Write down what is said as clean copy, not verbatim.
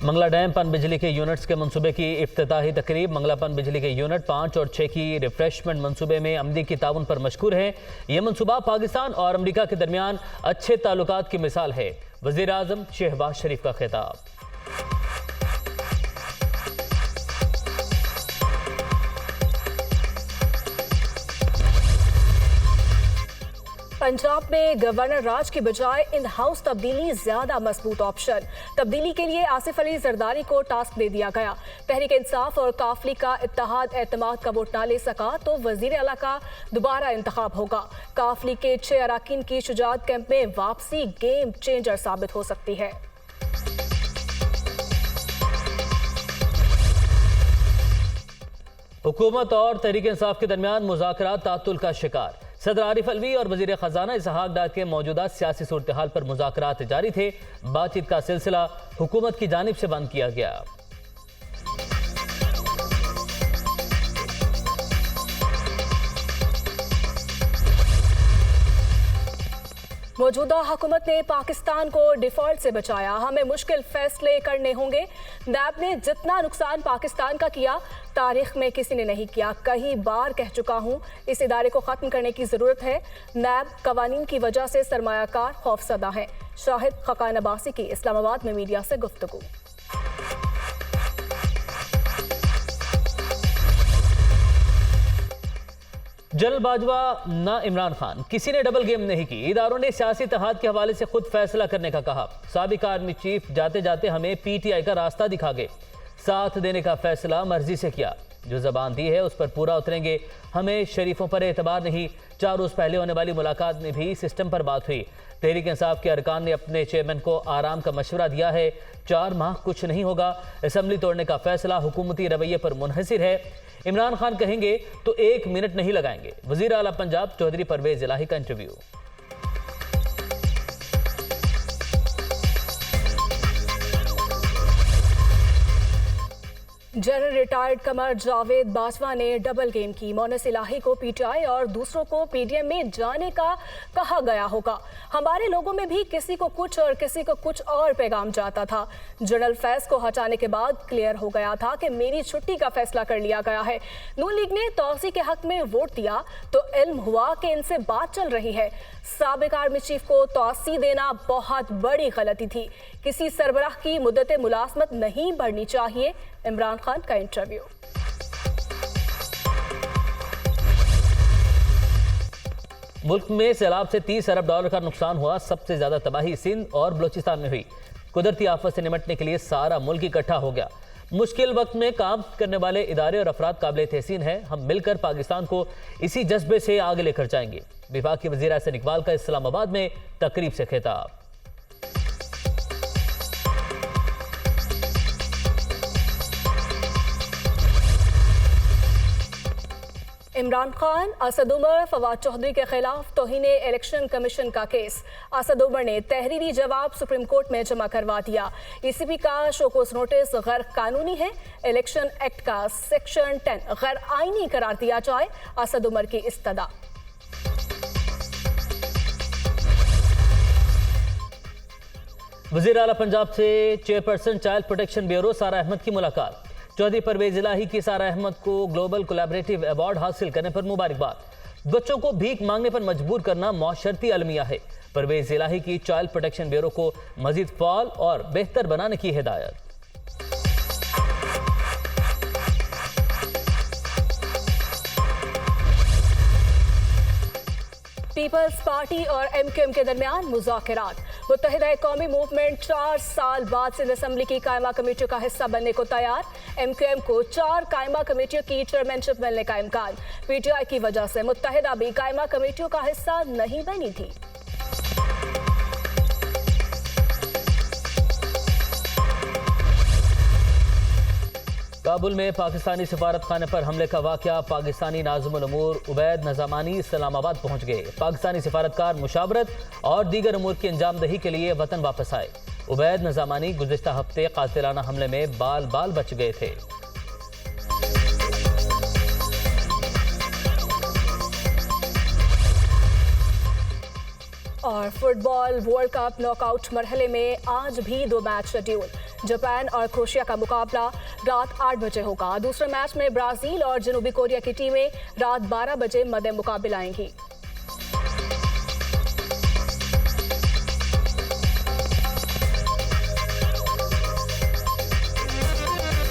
Mangla dam पन बिजली के यूनिट्स के मंसूबे की इफ्तिताही तकरीब। मंगला पन बिजली के यूनिट 5 और 6 की रिफ्रेशमेंट मंसूबे में अमरीकी ताउन पर मशकूर है। यह मंसूबा पाकिस्तान और अमरीका के दरमियान अच्छे ताल्लुकात की मिसाल है। वज़ीर आज़म शहबाज शरीफ का खिताब। पंजाब में गवर्नर राज की बजाय इन हाउस तब्दीली ज्यादा मजबूत ऑप्शन। तब्दीली के लिए आसिफ अली जरदारी को टास्क दे दिया गया। तहरीक इंसाफ और काफली का इत्तेहाद एतमाद का वोट ना ले सका तो वजीर आला का दोबारा इंतखाब होगा। काफली के 6 अराकीन की शुजात कैंप में वापसी गेम चेंजर साबित हो सकती है। हुकूमत और तहरीक इंसाफ के दरमियान मुज़ाकरात तातुल का शिकार। सदर आरिफ अलवी और वजीर खजाना इसहाक डार के मौजूदा सियासी सूरत हाल पर मुज़ाकरात जारी थे। बातचीत का सिलसिला हुकूमत की जानिब से बंद किया गया। मौजूदा हुकूमत ने पाकिस्तान को डिफॉल्ट से बचाया। हमें मुश्किल फैसले करने होंगे। नैब ने जितना नुकसान पाकिस्तान का किया तारीख में किसी ने नहीं किया। कई बार कह चुका हूं, इस इदारे को खत्म करने की जरूरत है। नैब कवानीन की वजह से सरमायाकार खौफसदा है। शाहिद खकान अब्बासी की इस्लामाबाद में मीडिया से गुफ्तगू। जनरल बाजवा ना इमरान खान, किसी ने डबल गेम नहीं की। इदारों ने सियासी इत्तेहाद के हवाले से खुद फैसला करने का कहा। साबिक आर्मी चीफ जाते जाते हमें पीटीआई का रास्ता दिखा गए। साथ देने का फैसला मर्जी से किया। जो जबान दी है उस पर पूरा उतरेंगे। हमें शरीफों पर एतबार नहीं। 4 रोज पहले होने वाली मुलाकात में भी सिस्टम पर बात हुई। तहरीक इंसाफ के अरकान ने अपने चेयरमैन को आराम का मशवरा दिया है। 4 माह कुछ नहीं होगा। असम्बली तोड़ने का फैसला हुकूमती रवैये पर मुनहसिर है। इमरान खान कहेंगे तो 1 मिनट नहीं लगाएंगे। वजीर आला पंजाब चौधरी परवेज इलाही का interview. General retired Qamar Javed Bajwa ने डबल गेम की। मोनस इलाही को पीटीआई और दूसरों को पीडीएम में जाने का कहा गया होगा। हमारे लोगों में भी किसी को कुछ और किसी को कुछ और पैगाम जाता था। जनरल फैज को हटाने के बाद क्लियर हो गया था कि मेरी छुट्टी का फैसला कर लिया गया है। नून लीग ने तौसी के हक में वोट दिया तो इल्म हुआ कि इनसे बात चल रही है। साबिक आर्मी चीफ को तौसी देना बहुत बड़ी गलती थी। किसी सरबराह की मुद्दत मुलाजमत नहीं बढ़नी चाहिए। इमरान खान का इंटरव्यू। मुल्क में सैलाब से 30 अरब डॉलर का नुकसान हुआ। सबसे ज्यादा तबाही सिंध और बलोचिस्तान में हुई। कुदरती आफत से निपटने के लिए सारा मुल्क इकट्ठा हो गया। मुश्किल वक्त में काम करने वाले इदारे और अफराद काबिल तहसीन है। हम मिलकर पाकिस्तान को इसी जज्बे से आगे लेकर जाएंगे। विफाकी वज़ीर एहसन इकबाल का इस्लामाबाद में तकरीब से खिताब। इमरान खान, असद उमर, फवाद चौधरी के खिलाफ तौहीने इलेक्शन कमीशन का केस। असद उमर ने तहरीरी जवाब सुप्रीम कोर्ट में जमा करवा दिया। ईसीबी का शोकोस नोटिस गैर कानूनी है। इलेक्शन एक्ट का सेक्शन 10 गैर आईनी करार दिया जाए। असद उमर की इस्तदा। वज़ीर आला पंजाब से चेयरपर्सन चाइल्ड प्रोटेक्शन ब्यूरो सारा अहमद की मुलाकात। चौधरी परवेज इलाही की सारा अहमद को ग्लोबल कोलैबोरेटिव अवार्ड हासिल करने पर मुबारकबाद। बच्चों को भीख मांगने पर मजबूर करना मौशरती अलमिया है। परवेज इलाही की चाइल्ड प्रोटेक्शन ब्यूरो को मजीद फाल और बेहतर बनाने की हिदायत। पीपल्स पार्टी और एमक्यूएम के दरमियान मुज़ाकरात। मुत्तहिदा कौमी मूवमेंट 4 साल बाद सिंध असम्बली की कायमा कमेटियों का हिस्सा बनने को तैयार। एमक्यूएम को 4 कायमा कमेटियों की चेयरमैनशिप मिलने का इम्कान। पीटीआई की वजह से मुत्तहिदा भी कायमा कमेटियों का हिस्सा नहीं बनी थी। काबुल में पाकिस्तानी सिफारत खाने पर हमले का वाकया। पाकिस्तानी नाज़िमुल उमूर उबैद नज़ामानी इस्लामाबाद पहुंच गए। पाकिस्तानी सिफारतकार मुशावरत और दीगर उमूर की अंजामदही के लिए वतन वापस आए। उबैद नज़ामानी गुज़िश्ता हफ्ते कातिलाना हमले में बाल बाल बच गए थे। और फुटबॉल वर्ल्ड कप नॉकआउट मरहले में आज भी 2 मैच शेड्यूल। जापान और क्रोएशिया का मुकाबला रात 8 बजे होगा। दूसरे मैच में ब्राजील और जनूबी कोरिया की टीमें रात 12 बजे मध्य मुकाबले आएंगी।